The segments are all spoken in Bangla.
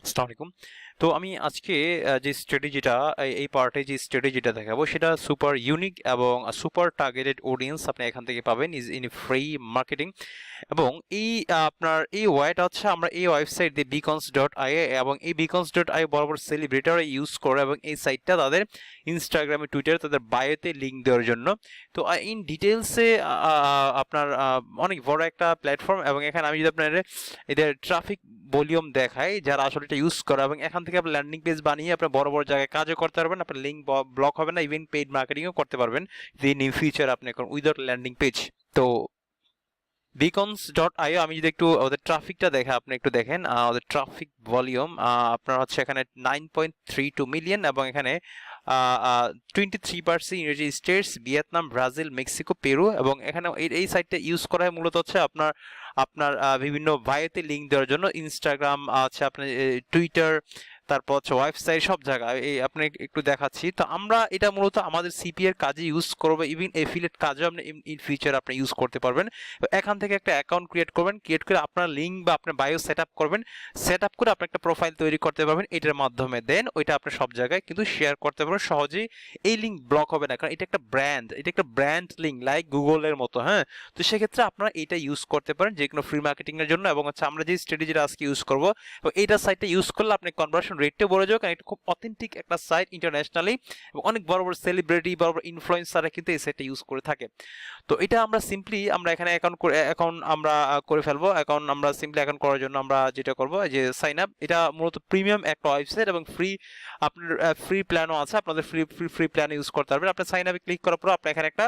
আসসালামু আলাইকুম। তো আমি আজকে যে স্ট্র্যাটেজিটা এই পার্টে যে স্ট্র্যাটেজিটা দেখাবো সেটা সুপার ইউনিক এবং সুপার টার্গেটেড অডিয়েন্স আপনি এখান থেকে পাবেন ইজ ইন ফ্রি মার্কেটিং। এবং এই আপনার এই ওয়েটা হচ্ছে আমরা এই ওয়েবসাইট দিয়ে beacons.ia এবং এই beacons.ia বরাবর সেলিব্রিটারা ইউজ করে এবং এই সাইটটা তাদের ইনস্টাগ্রামে টুইটারে তাদের বায়োতে লিঙ্ক দেওয়ার জন্য। তো ইন ডিটেলসে আপনার অনেক বড় একটা প্ল্যাটফর্ম এবং এখানে আমি যদি আপনার এদের ট্রাফিক ভলিউম দেখায় যারা আসলে এটা ইউজ করে এবং এখান থেকে আপনি ল্যান্ডিং পেজ বানিয়ে আপনার বড় বড় জায়গায় কাজও করতে পারবেন, আপনার লিঙ্ক ব্লক হবে না, ইভেন পেইড মার্কেটিংও করতে পারবেন ইন ফিউচার আপনি এখন উইদাউট ল্যান্ডিং পেজ। তো beacons.io আমি যদি একটু ওদের ট্রাফিকটা দেখে আপনি একটু দেখেন, ওদের ট্রাফিক ভলিউম আপনার হচ্ছে এখানে 9.32 মিলিয়ন এবং এখানে 23% United states, Vietnam, Brazil, Mexico, Peru এবং এখানে এই সাইটটা ইউজ করা হয় মূলত হচ্ছে আপনার আপনার বিভিন্ন বায়োতে লিঙ্ক দেওয়ার জন্য। ইনস্টাগ্রাম আছে, আপনার টুইটার, তারপর হচ্ছে ওয়েবসাইট, সব জায়গায় এই আপনি একটু দেখাচ্ছি। তো আমরা এটা মূলত আমাদের সিপি এর কাজে ইউজ করবো, ইভেন এফিলিয়েট কাজেও আপনি ইন ফিউচার আপনি ইউজ করতে পারবেন। এখান থেকে একটা অ্যাকাউন্ট ক্রিয়েট করবেন, ক্রিয়েট করে আপনার লিঙ্ক বা আপনার বায়ো সেট আপ করবেন, সেট আপ করে আপনি একটা প্রোফাইল তৈরি করতে পারবেন এটার মাধ্যমে। দেন ওইটা আপনি সব জায়গায় কিন্তু শেয়ার করতে পারবেন সহজেই, এই লিঙ্ক ব্লক হবে না, কারণ এটা একটা ব্র্যান্ড, এটা একটা ব্র্যান্ড লিঙ্ক লাইক গুগলের মতো। হ্যাঁ, তো সেক্ষেত্রে আপনারা এটা ইউজ করতে পারেন যে কোনো ফ্রি মার্কেটিং এর জন্য। এবং হচ্ছে আমরা যে স্ট্র্যাটেজিটা আজকে ইউজ করবো, তো এইটা সাইটটা ইউজ করলে আপনি কনভার্সন রেটটা বড় যাবে, কারণ এটা খুব অথেন্টিক একটা সাইট ইন্টারন্যাশনালি এবং অনেক বড় বড় সেলিব্রিটি, বড় বড় ইনফ্লুয়েন্সাররা কিন্তু এই সাইটটা ইউজ করে থাকে। তো এটা আমরা সিম্পলি আমরা এখানে অ্যাকাউন্ট আমরা করে ফেলবো। অ্যাকাউন্ট আমরা সিম্পলি অ্যাকাউন্ট করার জন্য আমরা যেটা করবো যে সাইন আপ। এটা মূলত প্রিমিয়াম একটা ওয়েবসাইট এবং ফ্রি, আপনার ফ্রি প্ল্যানও আছে, আপনাদের ফ্রি প্ল্যান ইউজ করতে পারবেন। আপনি সাইন আপে ক্লিক করার পর আপনি এখানে একটা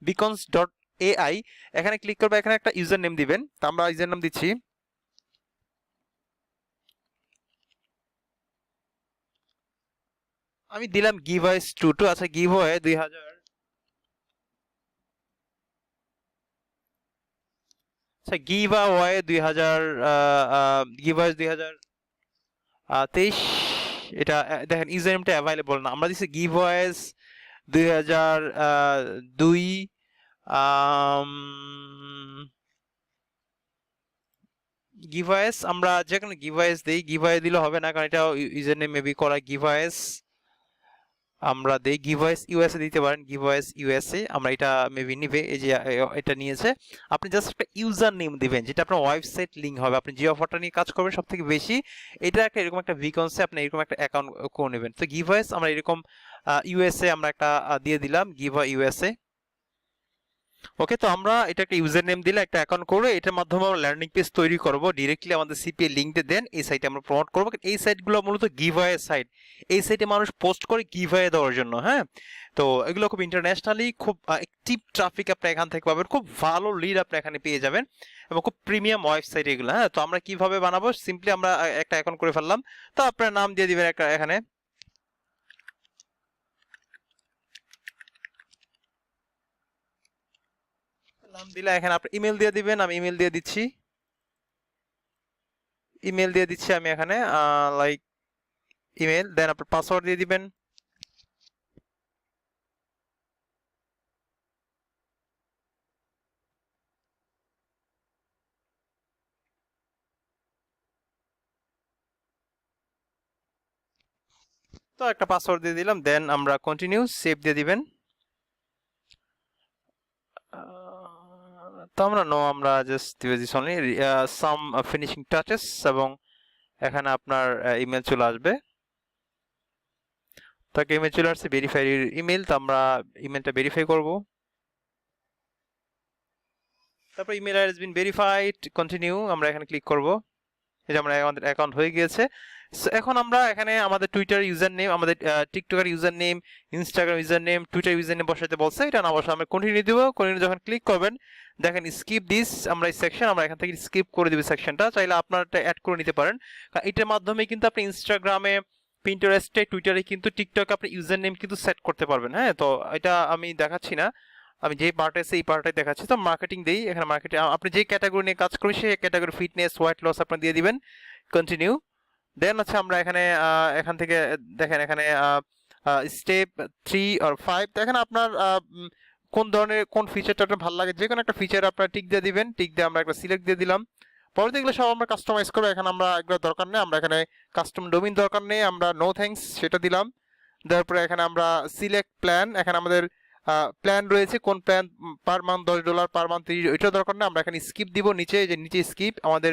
beacons.ai এখানে ক্লিক করবে, এখানে একটা ইউজার নেম দিবেন। তো আমরা ইউজার নেম দিচ্ছি, আমি দিলাম গিভওয়েস 22। আচ্ছা, গিভওয়ে 2000, আচ্ছা গিভওয়ে 2000, গিভওয়ে 2023। এটা দেখেন ইউজার নেমটা অ্যাভেলেবল না, আমরা দিচ্ছি গিভওয়েস 2002। গিভওয়েস আমরা যে কোনো গিভওয়েস দিই, গিভওয়ে দিলে হবে না কারণ এটা ইউজার নেম মেবি করা। গিভওয়েস আমরা দেই, গিভওয়েস ইউএসএ দিতে পারেন, গিভওয়েস ইউএসএ আমরা এটা মেবি নিবে। এই যে এটা নিয়েছে, আপনি জাস্ট একটা ইউজার নেম দিবেন যেটা আপনার ওয়েবসাইট লিঙ্ক হবে, আপনি যে অফারটা নিয়ে কাজ করবেন সব থেকে বেশি এটা একটা এরকম একটা বিকন্সে আপনি এরকম একটা অ্যাকাউন্ট করে নেবেন। তো গিভওয়েস আমরা এরকম ইউএসএ আমরা একটা দিয়ে দিলাম, গিভওয়ে ইউএসএ। ওকে, তো আমরা এটা একটা ইউজার নেম দিলে একটা অ্যাকাউন্ট করে এটার মাধ্যমে আমরা ল্যান্ডিং পেজ তৈরি করব, ডিরেক্টলি আমাদের সিপিএ লিঙ্কটা দেন এই সাইটে আমরা প্রমোট করবো। এই সাইটগুলো মূলত গিভওয়ে সাইট, এই সাইটে মানুষ পোস্ট করে গিভওয়ে দেওয়ার জন্য। হ্যাঁ, তো এগুলো খুব ইন্টারন্যাশনালি খুব অ্যাক্টিভ ট্রাফিক আপনি এখান থেকে পাবেন, খুব ভালো লিড আপনি এখানে পেয়ে যাবেন এবং খুব প্রিমিয়াম ওয়েবসাইট এগুলো। হ্যাঁ, তো আমরা কিভাবে বানাবো, সিম্পলি আমরা একটা অ্যাকাউন্ট করে ফেললাম। তো আপনার নাম দিয়ে দিবেন একটা, এখানে নাম দিলে এখানে আপনি ইমেল দিয়ে দিবেন, আমি ইমেল দিয়ে দিচ্ছি, ইমেল দিয়ে দিচ্ছি আমি এখানে লাইক ইমেল। দেন আপনার পাসওয়ার্ড দিয়ে দিবেন। তো একটা পাসওয়ার্ড দিয়ে দিলাম, দেন আমরা কন্টিনিউ, সেভ দিয়ে দিবেন। তো আমরা আমরা জাস্ট দিবে this only some finishing touches এবং এখানে আপনার ইমেল চলে আসবে। তাকে ইমেল চলে আসছে, ভেরিফাই ইমেল। তো আমরা ইমেলটা ভেরিফাই করব, তারপর email has been verified, continue আমরা এখানে ক্লিক করব। এই যে আমরা আমাদের অ্যাকাউন্ট হয়ে গিয়েছে। এখন আমরা এখানে আমাদের টুইটার ইউজার নেম, আমাদের টিকটকের user name, Instagram user name, Twitter user name বসাতে বলছে, এটা না বসে আমরা কন্টিনিউ দিব। কন্টিনিউ যখন ক্লিক করবেন দেখেন স্কিপ দিস, আমরা এই সেকশন আমরা এখান থেকে স্কিপ করে দিব সেকশনটা, চাইলে আপনারটা অ্যাড করে নিতে পারেন। এটার মাধ্যমে কিন্তু আপনি ইনস্টাগ্রামে, পিন্টারেস্টে, টুইটারে কিন্তু টিকটকে আপনি ইউজার নেম কিন্তু সেট করতে পারবেন। হ্যাঁ, তো এটা আমি দেখাচ্ছি না, আমি যে পার্টে আছে এই পার্টে দেখাচ্ছি। তো মার্কেটিং দেই, এখানে মার্কেটিং আপনি যে ক্যাটাগরি নিয়ে কাজ করবেন সেই ক্যাটাগরি, ফিটনেস, ওয়েট লস আপনি দিয়ে দিবেন, কন্টিনিউ। দেন হচ্ছে আমরা এখানে এখান থেকে দেখেন এখানে স্টেপ 3 আর 5 দেখেন আপনার কোন ধরনের কোন ফিচারটা আপনার ভালো লাগে, যে কোনো একটা ফিচার আপনার টিক দিয়ে দিবেন। টিক দিয়ে আমরা একটা সিলেক্ট দিয়ে দিলাম, পরবর্তী এগুলো সব আমরা কাস্টমাইজ করবো। এখানে আমরা এগুলো দরকার নেই, আমরা এখানে কাস্টম ডোমেইন দরকার নেই, আমরা নো থ্যাঙ্কস সেটা দিলাম। দেওয়ার পরে এখানে আমরা সিলেক্ট প্ল্যান, এখানে আমাদের প্ল্যান রয়েছে কোন plan per month $10 per month 30, এটা দরকার না, আমরা এখানে স্কিপ দিব নিচে, যে নিচে স্কিপ, আমাদের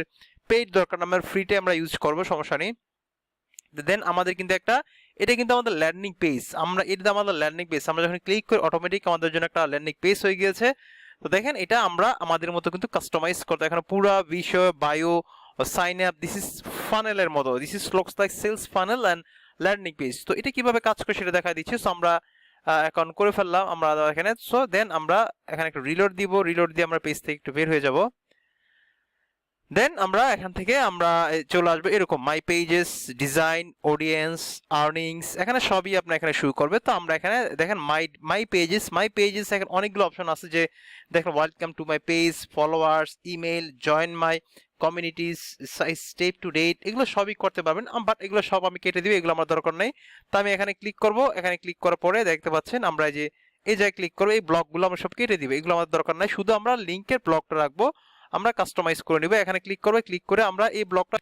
পেইড দরকার না, আমরা ফ্রিতে আমরা ইউজ করবো, সমস্যা নেই। দেন আমাদের কিন্তু একটা, এটা কিন্তু আমাদের ল্যান্ডিং পেজ, আমরা এটা আমাদের ল্যান্ডিং পেজ, আমরা যখন ক্লিক করি অটোমেটিক আমাদের জন্য একটা ল্যান্ডিং পেজ হয়ে গিয়েছে। তো দেখেন এটা আমরা আমাদের মতো কিন্তু কাস্টমাইজ করতে, এখানে পুরো বিষয় bio sign up, this is ফানেলের মতো, this is looks like sales funnel and landing page. তো এটা কিভাবে কাজ করে সেটা দেখা দিচ্ছি। সো আমরা অ্যাকাউন্ট করে ফেললাম আমরা এখানে। সো দেন আমরা এখানে একটা রিলোড দিব, রিলোড দিয়ে আমরা পেজ থেকে একটু বের হয়ে যাব। দেন আমরা এখান থেকে আমরা চলে আসবে এরকম মাই পেজেস, ডিজাইন, অডিয়েন্স, আর্নিংস, এখানে সবই আপনার এখানে শুরু করবে। তো আমরা এখানে দেখেন মাই পেজেস এখানে অনেকগুলো অপশন আছে, যে দেখেন welcome to my page, followers, email, join my communities, step to date, এগুলো সবই করতে পারবেন, বাট এগুলো সব আমি কেটে দিব, এগুলো আমার দরকার নেই। তো আমি এখানে ক্লিক করব, এখানে ক্লিক করার পরে দেখতে পাচ্ছেন আমরা এই জায়গায় ক্লিক করবো, এই ব্লকগুলো আমরা সব কেটে দিব, এগুলো আমাদের দরকার নাই, শুধু আমরা লিঙ্কের ব্লকটা রাখবো, আমরা কাস্টমাইজ করে নিব। এখানে ক্লিক করবে, ক্লিক করে আমরা এই ব্লকটা,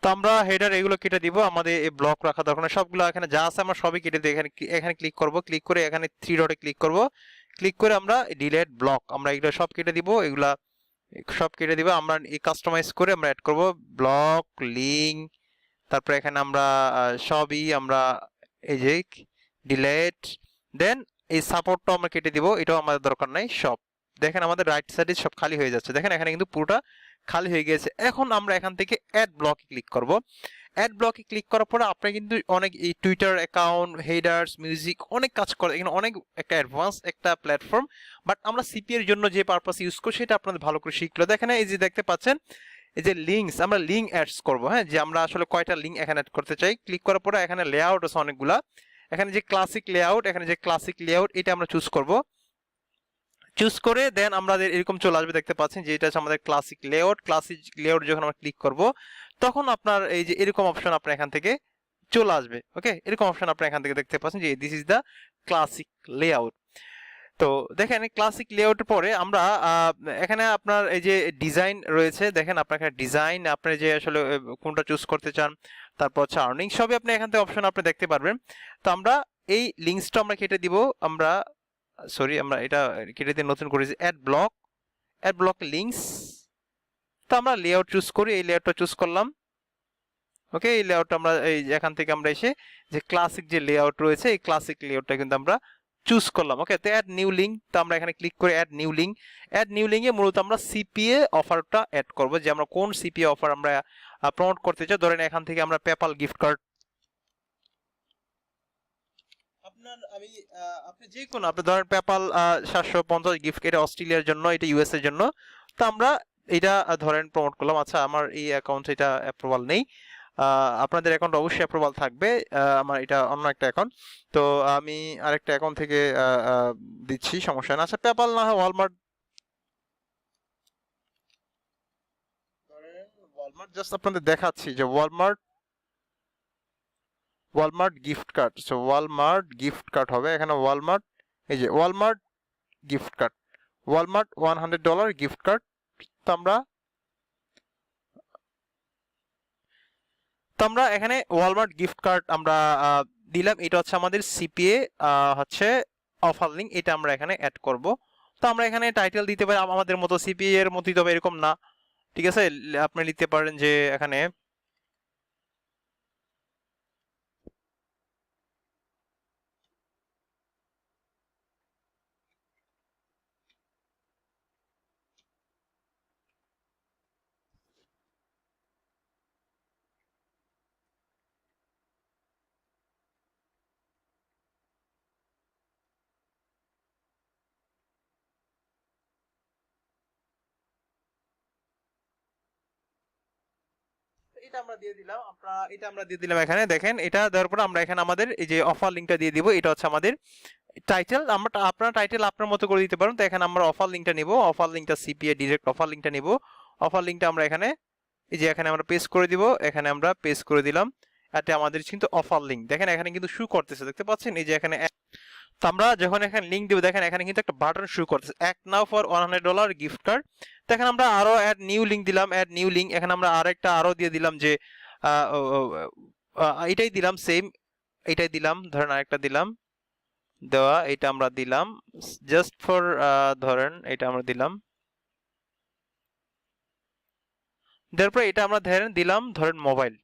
তো আমরা হেডার এগুলো কেটে দিব, আমাদের এই ব্লক রাখা দরকার না, সবগুলো এখানে যা আছে আমরা সবই কেটে দিই। এখানে ক্লিক করব, ক্লিক করে এখানে 3 ডটে ক্লিক করব, ক্লিক করে আমরা ডিলিট ব্লক, আমরা এগুলো সব কেটে দিব, এগুলা সব কেটে দিব। আমরা এই কাস্টমাইজ করে আমরা অ্যাড করব ব্লক, লিঙ্ক, তারপর এখানে আমরা সবই আমরা এই যে ডিলিট, দেন এই সাপোর্টটা আমরা কেটে দিব, এটাও আমাদের দরকার নাই সব। দেখেন আমাদের রাইট সাইডে সব খালি হয়ে যাচ্ছে, দেখেন এখানে কিন্তু পুরোটা খালি হয়ে গিয়েছে। এখন আমরা এখান থেকে অ্যাড ব্লকে ক্লিক করব। অ্যাড ব্লকে ক্লিক করার পরে আপনি কিন্তু অনেক এই টুইটার অ্যাকাউন্ট, হেডার্স, মিউজিক অনেক কাজ করে, এখানে অনেক একটা অ্যাডভান্স একটা প্ল্যাটফর্ম, বাট আমরা সিপি এর জন্য যে পারপাস ইউজ করি সেটা আপনাদের ভালো করে শিখলো। দেখেন এই যে দেখতে পাচ্ছেন এই যে লিঙ্কস, আমরা লিঙ্ক অ্যাডস করবো, হ্যাঁ, যে আমরা আসলে কয়টা লিঙ্ক এখানে অ্যাড করতে চাই। ক্লিক করার পরে এখানে লেআউট আছে অনেকগুলা, এখানে যে ক্লাসিক লেআউট, এখানে যে ক্লাসিক লেআউট এটা আমরা চুজ করব। চুজ করে দেন আমাদের এরকম চলে আসবে, দেখতে পাচ্ছেন যে এটা হচ্ছে আমাদের ক্লাসিক লেআউট। ক্লাসিক লেআউট যখন আমরা ক্লিক করব তখন আপনার এই যে এরকম অপশন আপনার এখান থেকে চলে আসবে। ওকে, এরকম অপশন আপনি এখান থেকে দেখতে পাচ্ছেন যে this is the classic layout. তো দেখেন ক্লাসিক লেআউটের পরে আমরা এখানে আপনার এই যে ডিজাইন রয়েছে, দেখেন আপনার এখানে ডিজাইন, আপনি যে আসলে কোনটা চুজ করতে চান, তারপর হচ্ছে আর্নিং, সবই আপনি এখান থেকে অপশন আপনি দেখতে পারবেন। তো আমরা এই লিঙ্কসটা আমরা কেটে দিব, আমরা সরি আমরা এটা কেটে দিয়ে নতুন করেছি অ্যাড ব্লক লিঙ্কস। তো আমরা লেআউট চুজ করি, এই লেআউটটা চুজ করলাম। ওকে, এই লেআউটটা আমরা এই এখান থেকে আমরা এসে যে ক্লাসিক যে লেআউট রয়েছে এই ক্লাসিক লেআউটটা কিন্তু আমরা চুজ করলাম। ওকে, তো অ্যাড নিউ লিঙ্ক, তো আমরা এখানে ক্লিক করে অ্যাড নিউ লিঙ্কে মূলত আমরা সিপিএ অফারটা অ্যাড করব, যে আমরা কোন সিপিএ অফার আমরা প্রমোট করতে চাই। ধরেন এখান থেকে আমরা পেপাল গিফট কার্ড, আপনি যে কোনো আপনি ধরেন পেপাল 750 গিফট, এটা অস্ট্রেলিয়ার জন্য, এটা ইউএস এর জন্য। তো আমরা এটা ধরেন প্রমোট করলাম। আচ্ছা, আমার এই অ্যাকাউন্টে এটা অ্যাপ্রুভাল নেই, আপনাদের অ্যাকাউন্ট অবশ্যই অ্যাপ্রুভাল থাকবে, আমার এটা অন্য একটা অ্যাকাউন্ট, তো আমি আরেকটা অ্যাকাউন্ট থেকে দিচ্ছি, সমস্যা না। আচ্ছা, পেপাল না হয় ওয়ালমার্ট, জাস্ট আপনাদের দেখাচ্ছি যে Walmart gift card, so Walmart gift card হবে এখানে, ওয়ালমার্ট, এই যে Walmart gift card, Walmart $100 gift card. তো আমরা এখানে ওয়ালমার্ট গিফট কার্ড আমরা দিলাম, এটা হচ্ছে আমাদের সিপিএ হচ্ছে অফার লিঙ্ক, এটা আমরা এখানে অ্যাড করব। তো আমরা এখানে টাইটেল দিতে পারি আমাদের মতো, সিপিএ এর মতোই, তবে এরকম না, ঠিক আছে। আপনি লিখতে পারেন যে এখানে এটা আমরা দিয়ে দিলাম, এখানে দেখেন এটা দেওয়ার পর আমরা এখানে আমাদের এই যে অফার লিঙ্কটা দিয়ে দিব, এটা হচ্ছে আমাদের টাইটেল। আপনার টাইটেল আপনার মতো করে দিতে পারেন। তো এখানে আমরা অফার লিঙ্কটা নিব, অফার লিঙ্কটা সিপিএ ডিরেক্ট অফার লিঙ্কটা নিব, অফার লিঙ্কটা আমরা এখানে এই যে এখানে আমরা পেস্ট করে দিব, এখানে আমরা পেস্ট করে দিলাম। এটা আমাদের কিন্তু অফার লিঙ্ক, দেখেন এখানে কিন্তু শু করতেছে, দেখতে পাচ্ছেন এই যে এখানে। তো আমরা যখন এখানে লিঙ্ক দিব দেখেন এখানে কিন্তু একটা বাটন শু করতেছে, act now for $100 gift card. দেখেন আমরা আরো অ্যাড নিউ লিংক দিলাম, অ্যাড নিউ লিংক। এখানে আমরা আরেকটা আরো দিয়ে দিলাম যে এটাই দিলাম সেম, এটাই দিলাম, ধরেন আরেকটা দিলাম, দেওয়া এটা আমরা দিলাম জাস্ট ফর, ধরেন এটা আমরা দিলাম, দেওয়ার পর এটা আমরা ধরেন দিলাম, ধরেন মোবাইল।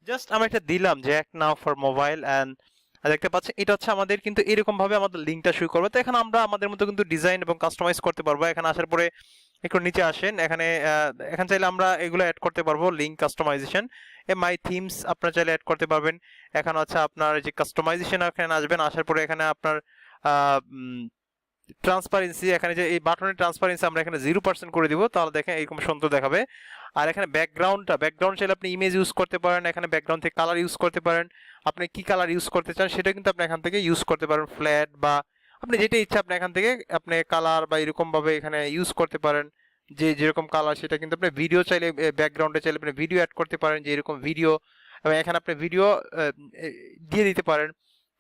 জাস্ট আমরা এটা দিলাম যে এক নাও ফর মোবাইল অ্যান্ড দেখতে পাচ্ছেন এটা হচ্ছে আমাদের কিন্তু এরকম ভাবে আমাদের লিঙ্কটা শুরু করবে। তো এখানে আমরা আমাদের মতো কিন্তু ডিজাইন এবং কাস্টমাইজ করতে পারবো। এখানে আসার পরে একটু নিচে আসেন, এখানে এখানে চাইলে আমরা এগুলো অ্যাড করতে পারবো, লিঙ্ক কাস্টমাইজেশন, মাই থিমস আপনারা চাইলে অ্যাড করতে পারবেন। এখন হচ্ছে আপনার যে কাস্টমাইজেশন, এখানে আসবেন, আসার পরে এখানে আপনার ট্রান্সপারেন্সি, এখানে যে এই বাটনের ট্রান্সপারেন্সি আমরা এখানে 0% করে দিব, তাহলে দেখেন এরকম সুন্দর দেখাবে। আর এখানে ব্যাকগ্রাউন্ড চাইলে আপনি ইমেজ ইউজ করতে পারেন, এখানে ব্যাকগ্রাউন্ড থেকে কালার ইউজ করতে পারেন, আপনি কি কালার ইউজ করতে চান সেটা কিন্তু আপনি এখান থেকে ইউজ করতে পারেন, ফ্ল্যাট বা আপনি যেটা ইচ্ছা আপনি এখান থেকে আপনি কালার বা এরকম ভাবে এখানে ইউজ করতে পারেন, যে যেরকম কালার সেটা কিন্তু আপনি ভিডিও চাইলে ব্যাকগ্রাউন্ডে চাইলে আপনি ভিডিও অ্যাড করতে পারেন, যে এরকম ভিডিও, এবং এখানে আপনি ভিডিও দিয়ে দিতে পারেন।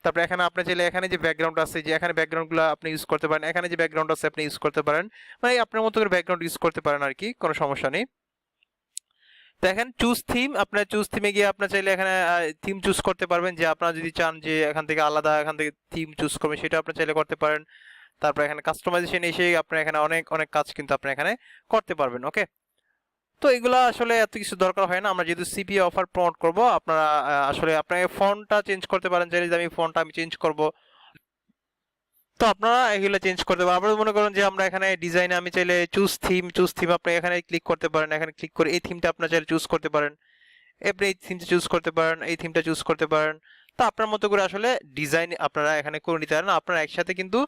তারপরে এখানে আপনি চাইলে এখানে যে ব্যাকগ্রাউন্ড আছে, যে এখানে ব্যাকগ্রাউন্ডগুলো আপনি ইউজ করতে পারেন, এখানে যে ব্যাকগ্রাউন্ড আছে আপনি ইউজ করতে পারেন, মানে আপনার মতো করে ব্যাকগ্রাউন্ড ইউজ করতে পারেন আর কি, কোনো সমস্যা নেই। দেখেন চুজ থিম, আপনার চুজ থিমে গিয়ে আপনার চাইলে এখানে থিম চুজ করতে পারবেন, যে আপনারা যদি চান যে এখান থেকে আলাদা এখান থেকে থিম চুজ করবেন সেটা আপনি চাইলে করতে পারেন। তারপর এখানে কাস্টমাইজেশন এসে আপনার এখানে অনেক অনেক কাজ কিন্তু আপনি এখানে করতে পারবেন। ওকে, তো এগুলা আসলে এত কিছু দরকার হয় না, আমরা যেহেতু সিপিএ অফার প্রমোট করব, আপনারা আসলে আপনার ফন্টটা চেঞ্জ করতে পারেন, চাইলে যে আমি ফন্টটা আমি চেঞ্জ করব, তো আপনারা এগুলো চেঞ্জ করতে পারেন। আপনারা মনে করেন যে আমরা এখানে ডিজাইনে আমি চাইলে চুজ থিম আপনি এখানে ক্লিক করতে পারেন, এখানে ক্লিক করে এই থিমটা আপনারা চাইলে চুজ করতে পারেন, আপনি এই থিমটা চুজ করতে পারেন, এই থিমটা চুজ করতে পারেন। তো আপনার মতো করে আসলে ডিজাইন আপনারা এখানে করে নিতে পারেন। আপনারা একসাথে কিন্তু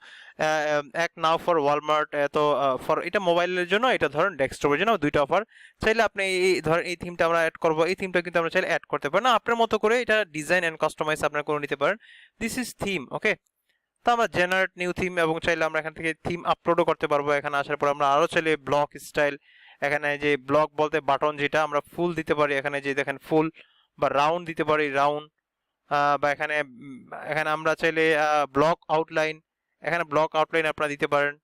এক নাও ফর ওয়ালমার্ট, এত ফর এটা মোবাইলের জন্য, এটা ধরেন ডেস্কটপের জন্য, দুইটা অফার চাইলে আপনি এই ধরেন এই থিমটা আমরা অ্যাড করব, এই থিমটা কিন্তু আমরা চাইলে অ্যাড করতে পারেন, আপনার মতো করে এটা ডিজাইন এন্ড কাস্টমাইজ আপনারা করে নিতে পারেন। This is theme. ওকে, তো আমরা জেনারেট নিউ থিম, এবং চাইলে আমরা এখান থেকে থিম আপলোডও করতে পারবো। এখানে আসার পর আমরা আরো চাইলে ব্লক স্টাইল, এখানে যে ব্লক বলতে বাটন যেটা আমরা ফুল দিতে পারি, এখানে যে দেখেন ফুল বা রাউন্ড দিতে পারি, রাউন্ড, বা এখানে এখানে আমরা চাইলে ব্লক আউটলাইন, এখানে ব্লক আউটলাইন আপনারা দিতে পারেন।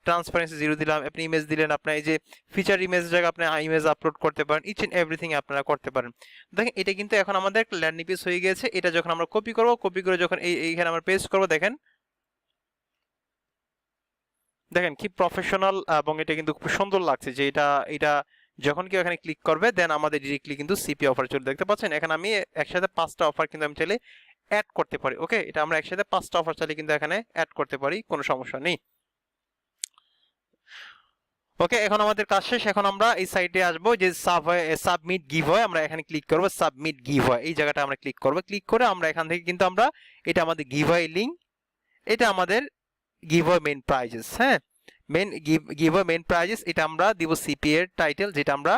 ট্রান্সপারেন্সি 0 দিলাম, আপনি ইমেজ দিলেন, আপনার এই যে ফিচার ইমেজ জায়গা আপনি ইমেজ আপলোড করতে পারেন, ইচ এন্ড এভরিথিং আপনারা করতে পারেন। দেখেন এটা কিন্তু এখন আমাদের একটা ল্যান্ডিং পেজ হয়ে গেছে। এটা যখন আমরা কপি করব, কপি করে যখন এইখানে আমরা পেস্ট করব, দেখেন দেখেন কি প্রফেশনাল, এবং এটা কিন্তু খুব সুন্দর লাগছে, যে এটা এটা যখন কেউ এখানে ক্লিক করবে দেন আমাদের ডিরেক্টলি কিন্তু সিপি অফার চলে, দেখতে পাচ্ছেন এখানে আমি একসাথে 5টা অফার কিন্তু আমি চাইলে অ্যাড করতে পারি। ওকে, এটা আমরা একসাথে 5টা অফার চাইলে কিন্তু এখানে অ্যাড করতে পারি, কোনো সমস্যা নেই। ওকে, এখন আমাদের কাজ শেষ। এখন আমরা এই সাইটে আসবো, যে সাবমিট গিভ হয়, আমরা এখানে ক্লিক করবো, সাবমিট গিভ হয় এই জায়গাটা আমরা ক্লিক করবো। ক্লিক করে আমরা এখান থেকে কিন্তু আমরা এটা আমাদের গিভ হয় লিঙ্ক, এটা আমাদের গিভ হয় মেইন প্রাইজেস। হ্যাঁ, গিভ হয় মেইন প্রাইজেস, এটা আমরা দিব সিপি এর টাইটেল, যেটা আমরা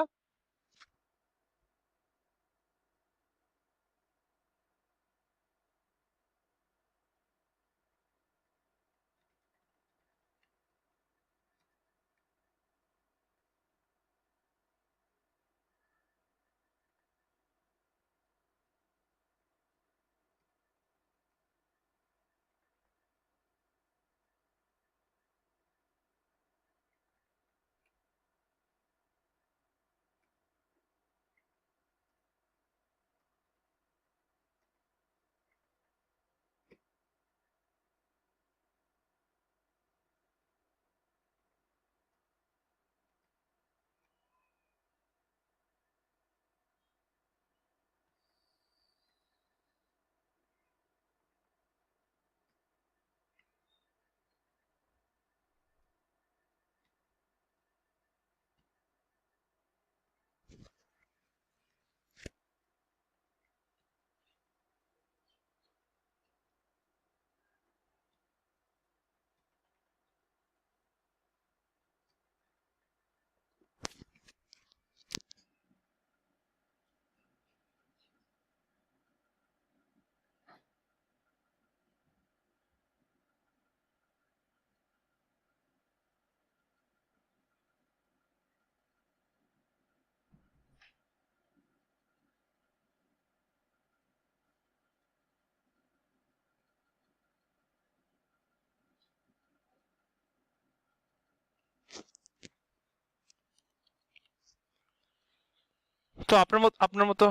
তো আপনার মতো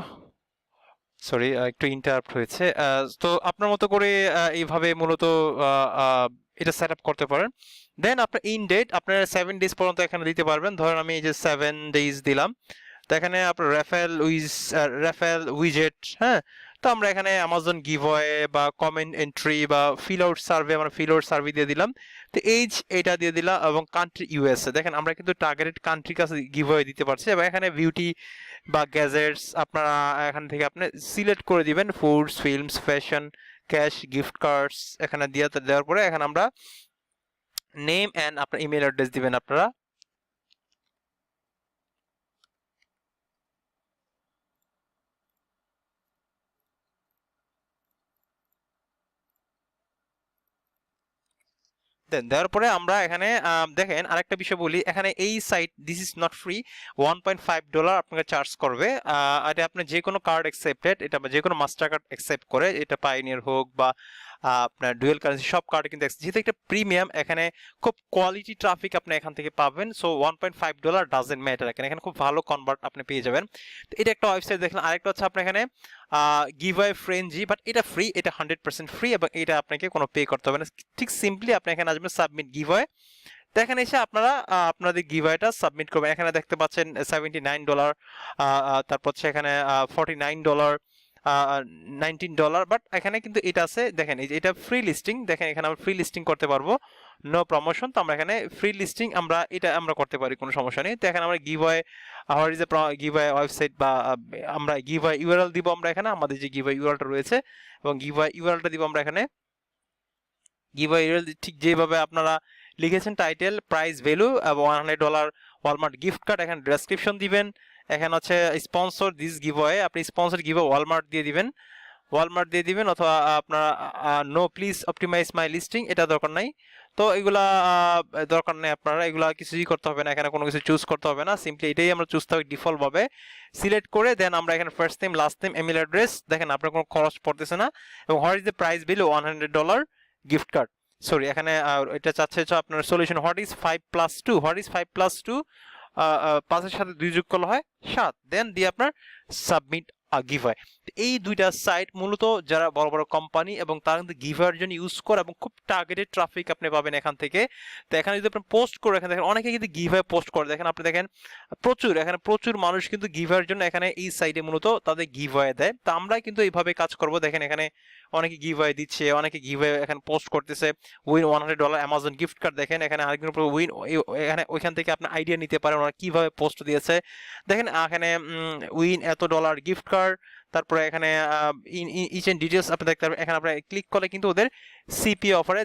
সরি একটু ইন্টারাপ্ট হয়েছে। তো আপনার মতো করে এইভাবে মূলত এটা সেট আপ করতে পারেন। দেন আপনার ইন ডেট আপনার 7 ডেজ পর্যন্ত এখানে দিতে পারবেন। ধরেন আমি এই যে 7 ডেজ দিলাম, তো এখানে আপনার রেফেল উইজেট, হ্যাঁ। তো আমরা এখানে অ্যামাজন গিভওয়ে বা কমেন্ট এন্ট্রি বা ফিল আউট সার্ভে, আমরা ফিল আউট সার্ভে দিয়ে দিলাম। তো এইজ এটা দিয়ে দিলাম এবং কান্ট্রি ইউএসএ। দেখেন আমরা কিন্তু টার্গেটেড কান্ট্রির কাছে গিভওয়ে দিতে পারছি। এবং এখানে বিউটি বা গ্যাজেটস আপনারা এখান থেকে আপনি সিলেক্ট করে দিবেন, foods, films, fashion, cash, gift cards এখানে দেওয়ার পরে এখানে আমরা নেম এন্ড আপনার ইমেল অ্যাড্রেস দিবেন আপনারা। দেওয়ার পরে আমরা এখানে দেখেন আরেকটা বিষয় বলি, এখানে এই site this is not free, $1.5 আপনাকে চার্জ করবে। এটা আপনি যে কোনো কার্ড অ্যাকসেপ্টেড, এটা যে কোনো মাস্টার কার্ড অ্যাকসেপ্ট করে, এটা পাইনিয়ার হোক বা আপনার ডুয়েল কারেন্সি সব কার্ডে কিন্তু যেহেতু একটা প্রিমিয়াম, এখানে খুব কোয়ালিটি ট্রাফিক আপনি এখান থেকে পাবেন। সো $1.5 ডাজেন্ট ম্যাটার, এখানে খুব ভালো কনভার্ট আপনি পেয়ে যাবেন। তো এটা একটা ওয়েবসাইট দেখলেন। আরেকটা হচ্ছে আপনার এখানে গিভওয়ে ফ্রেঞ্জি, বাট এটা ফ্রি, এটা 100% ফ্রি এবং এটা আপনাকে কোনো পে করতে হবে না। ঠিক সিম্পলি আপনি এখানে আসবেন সাবমিট গিভওয়ে, তো এখানে এসে আপনারা আপনাদের গিভওয়েটা সাবমিট করবেন। এখানে দেখতে পাচ্ছেন $79, তারপর হচ্ছে এখানে $49, $19, বাট এখানে কিন্তু এটা আছে দেখেন, এই যে এটা ফ্রি লিস্টিং, দেখেন এখানে আমরা ফ্রি লিস্টিং করতে পারবো, নো প্রমোশন। তো আমরা এখানে ফ্রি লিস্টিং আমরা করতে পারি, কোনো সমস্যা নেই। তো এখানে আমরা giveaway what is giveaway website বা আমরা গিভওয়ে ইউআরএল দিব, আমরা এখানে আমাদের যে গিভওয়ে ইউআরএলটা রয়েছে এবং গিভওয়ে ইউআরএলটা দিব আমরা এখানে। গিভওয়ে ইউআরএল ঠিক যেভাবে আপনারা লিখেছেন, টাইটেল, প্রাইস, ভ্যালু এবং $100 ওয়ালমার্ট গিফট কার্ড, এখানে ডেসক্রিপশন দিবেন। এখানে হচ্ছে স্পন্সর দিস গিভওয়ে, আপনি স্পন্সর গিভওয়ে ওয়ালমার্ট দিয়ে দিবেন, অথবা আপনারা no please optimize my listing, এটা দরকার নাই। তো এগুলা দরকার নেই, আপনারা এগুলা কিছুই করতে হবে না, এখানে কোনো কিছু চুজ করতে হবে না, সিম্পলি এটাই আমরা চুজ থাকবে ডিফল্ট ভাবে সিলেক্ট করে। দেন আমরা এখানে first name, last name, email address, দেখেন আপনার কোনো খরচ পড়তেছে না। এবং what is the price bill, $100 gift card. Sorry, এখানে এটা চাচ্ছে হচ্ছে আপনার solution, what is 5+2, what is 5+2, 5-এর সাথে 2 যোগ করলে হয় 7, দেন দিয়ে আপনার সাবমিট গিভওয়ে। এই দুইটা সাইট মূলত যারা বড় বড় কোম্পানি এবং তারা কিন্তু গিভওয়ের জন্য ইউজ করে এবং খুব টার্গেটেড ট্রাফিক আপনি পাবেন এখান থেকে। তো এখানে যদি আপনি পোস্ট করে, এখানে দেখেন অনেকে কিন্তু গিভওয়ে পোস্ট করে, দেখেন আপনি দেখেন এখানে প্রচুর মানুষ কিন্তু গিভওয়ের জন্য এখানে এই সাইটে মূলত তাদের গিভওয়ে দেয়। তো আমরা কিন্তু এইভাবে কাজ করব। দেখেন এখানে অনেকে গিভওয়ে দিচ্ছে, অনেকে গিভওয়ে এখানে পোস্ট করতেছে, উইন $100 অ্যামাজন গিফট কার্ড। দেখেন এখানে আরেকজন উপর উইন, এখানে ওইখান থেকে আপনি আইডিয়া নিতে পারেন ওরা কিভাবে পোস্ট দিয়েছে। দেখেন এখানে উইন এত ডলার গিফট কার্ড, তারপরে এখানে ইচ এন্ড ডিটেলস আপনি দেখতে পারবেন। এখানে আপনি ক্লিক করলে কিন্তু ওদের সিপি অফারে